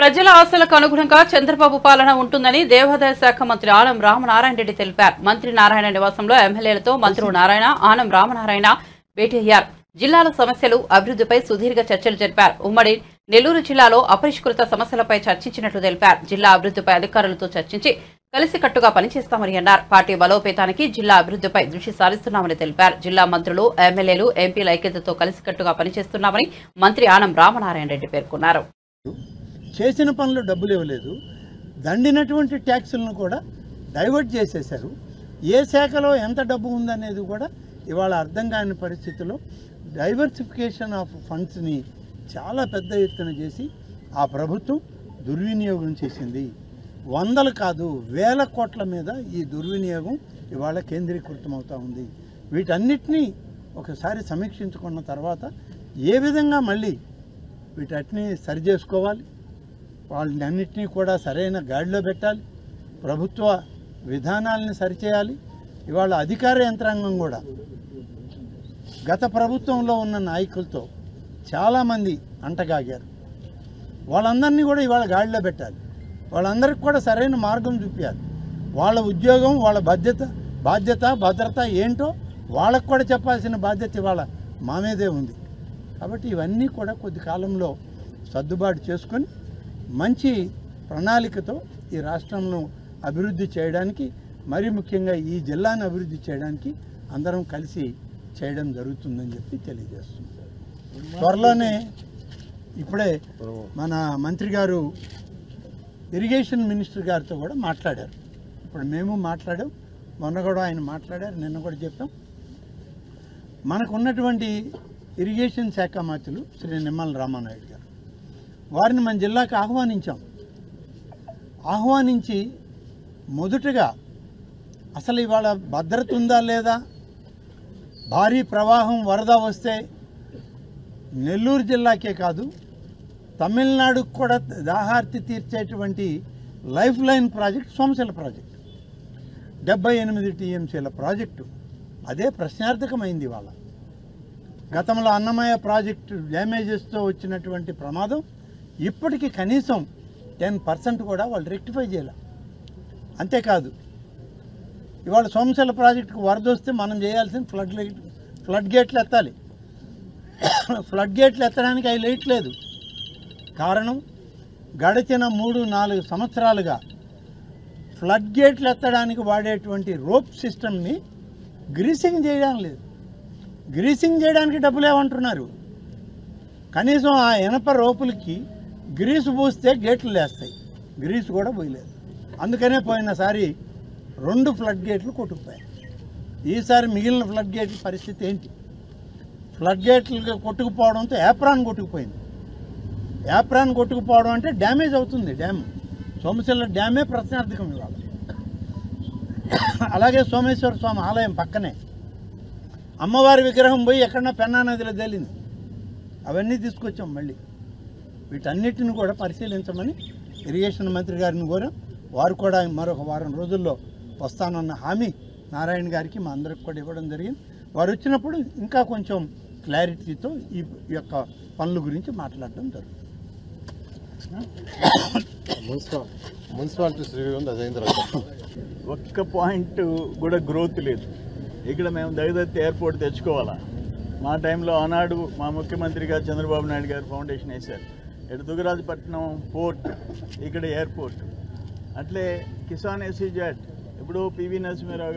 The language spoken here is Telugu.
ప్రజల ఆశలకు అనుగుణంగా చంద్రబాబు పాలన ఉంటుందని దేవాదాయ శాఖ మంత్రి ఆనం రామనారాయణ రెడ్డి తెలిపారు. మంత్రి నారాయణ నివాసంలో ఎమ్మెల్యేలతో మంత్రులు నారాయణ, ఆనం రామనారాయణ భేటీ అయ్యారు. జిల్లాల సమస్యలు, అభివృద్ధిపై సుదీర్ఘ చర్చలు జరిపారు. ఉమ్మడి నెల్లూరు జిల్లాలో అపరిష్కృత సమస్యలపై చర్చించినట్లు తెలిపారు. జిల్లా అభివృద్ధిపై అధికారులతో చర్చించి కలిసికట్టుగా పనిచేస్తామని అన్నారు. పార్టీ బలోపేతానికి జిల్లా అభివృద్ధిపై దృష్టి సారిస్తున్నామని తెలిపారు. జిల్లా మంత్రులు, ఎమ్మెల్యేలు, ఎంపీల ఐక్యతతో కలిసికట్టుగా పనిచేస్తున్నామని మంత్రి ఆనం రామనారాయణ రెడ్డి పేర్కొన్నారు. చేసిన పనులు డబ్బులు ఇవ్వలేదు, దండినటువంటి ట్యాక్సులను కూడా డైవర్ట్ చేసేశారు. ఏ శాఖలో ఎంత డబ్బు ఉందనేది కూడా ఇవాళ అర్థం కాని పరిస్థితుల్లో డైవర్సిఫికేషన్ ఆఫ్ ఫండ్స్ని చాలా పెద్ద ఎత్తున చేసి ఆ ప్రభుత్వం దుర్వినియోగం చేసింది. వందలు కాదు, వేల కోట్ల మీద ఈ దుర్వినియోగం ఇవాళ కేంద్రీకృతమవుతూ ఉంది. వీటన్నిటినీ ఒకసారి సమీక్షించుకున్న తర్వాత ఏ విధంగా మళ్ళీ వీటన్నిటినీ సరి చేసుకోవాలి, వాళ్ళని అన్నింటినీ కూడా సరైన గాడిలో పెట్టాలి, ప్రభుత్వ విధానాలని సరిచేయాలి. ఇవాళ అధికార యంత్రాంగం కూడా గత ప్రభుత్వంలో ఉన్న నాయకులతో చాలామంది అంటగాగారు. వాళ్ళందరినీ కూడా ఇవాళ గాడిలో పెట్టాలి, వాళ్ళందరికీ కూడా సరైన మార్గం చూపించాలి. వాళ్ళ ఉద్యోగం, వాళ్ళ బాధ్యత భద్రత ఏంటో వాళ్ళకు కూడా చెప్పాల్సిన బాధ్యత ఇవాళ మా మీదే ఉంది. కాబట్టి ఇవన్నీ కూడా కొద్ది కాలంలో సర్దుబాటు చేసుకొని మంచి ప్రణాళికతో ఈ రాష్ట్రంలో అభివృద్ధి చేయడానికి, మరి ముఖ్యంగా ఈ జిల్లాను అభివృద్ధి చేయడానికి అందరం కలిసి చేయడం జరుగుతుందని చెప్పి తెలియజేస్తుంది. త్వరలోనే ఇప్పుడే మన మంత్రి గారు ఇరిగేషన్ మినిస్టర్ గారితో కూడా మాట్లాడారు. ఇప్పుడు మేము మాట్లాడాం, మొన్న కూడా ఆయన మాట్లాడారు, నిన్న కూడా చెప్పాం. మనకు ఉన్నటువంటి ఇరిగేషన్ శాఖ మంత్రులు శ్రీ నిమ్మల రామానాయుడు గారు, వారిని మన జిల్లాకు ఆహ్వానించి మొదటగా అసలు ఇవాళ భద్రత ఉందా లేదా, భారీ ప్రవాహం వరద వస్తే నెల్లూరు జిల్లాకే కాదు తమిళనాడుకు కూడా దాహార్తి తీర్చేటువంటి life line project Somasila project, 78 టీఎంసీల ప్రాజెక్టు, అదే ప్రశ్నార్థకమైంది. ఇవాళ గతంలో అన్నమయ్య ప్రాజెక్టు డ్యామేజెస్తో వచ్చినటువంటి ప్రమాదం ఇప్పటికీ కనీసం 10% కూడా వాళ్ళు రెక్టిఫై చేయాలి. అంతేకాదు ఇవాళ సోమశిల ప్రాజెక్టుకు వరద వస్తే మనం చేయాల్సిన ఫ్లడ్ గేట్లు ఎత్తాలి. ఫ్లడ్ గేట్లు ఎత్తడానికి అవి లేట్లేదు. కారణం గడిచిన 3-4 సంవత్సరాలుగా ఫ్లడ్ గేట్లు ఎత్తడానికి వాడేటువంటి రోప్ సిస్టమ్ని గ్రీసింగ్ చేయడం లేదు. గ్రీసింగ్ చేయడానికి డబ్బులు ఏమంటున్నారు, కనీసం ఆ ఇనప రోపులకి గ్రీసు పూస్తే గేట్లు లేస్తాయి, గ్రీసు కూడా పోయలేదు. అందుకనే పోయినసారి 2 ఫ్లడ్ గేట్లు కొట్టుకుపోయాయి. ఈసారి మిగిలిన ఫ్లడ్ గేట్ల పరిస్థితి ఏంటి? ఫ్లడ్ గేట్లు కొట్టుకుపోవడంతో యాప్రాన్ కొట్టుకుపోయింది. యాప్రాన్ కొట్టుకుపోవడం అంటే డ్యామేజ్ అవుతుంది. డ్యామ్ సోమశిల డ్యామే ప్రశ్నార్థకం ఇవాళ. అలాగే సోమేశ్వర స్వామి ఆలయం పక్కనే అమ్మవారి విగ్రహం పోయి ఎక్కడన్నా పెన్నా నదిలో తేలింది. అవన్నీ తీసుకొచ్చాం. మళ్ళీ వీటన్నిటిని కూడా పరిశీలించమని ఇరిగేషన్ మంత్రి గారిని కోరాం. వారు కూడా మరొక వారం రోజుల్లో వస్తానన్న హామీ నారాయణ గారికి మా అందరికి కూడా ఇవ్వడం జరిగింది. వారు వచ్చినప్పుడు ఇంకా కొంచెం క్లారిటీతో ఈ యొక్క పనుల గురించి మాట్లాడడం జరుగుతుంది. ఒక్క పాయింట్ కూడా గ్రోత్ లేదు. ఇక్కడ మేము దయదత్తి ఎయిర్పోర్ట్ తెచ్చుకోవాలా. మా టైంలో ఆనాడు మా ముఖ్యమంత్రి గారు చంద్రబాబు నాయుడు గారు ఫౌండేషన్ వేశారు. ఇటు దుగ్గరాజపట్నం పోర్ట్, ఇక్కడ ఎయిర్పోర్ట్. అట్లే కిసాన్ ఎస్సీజెడ్ ఇప్పుడు పివి నరసింహారావు గారు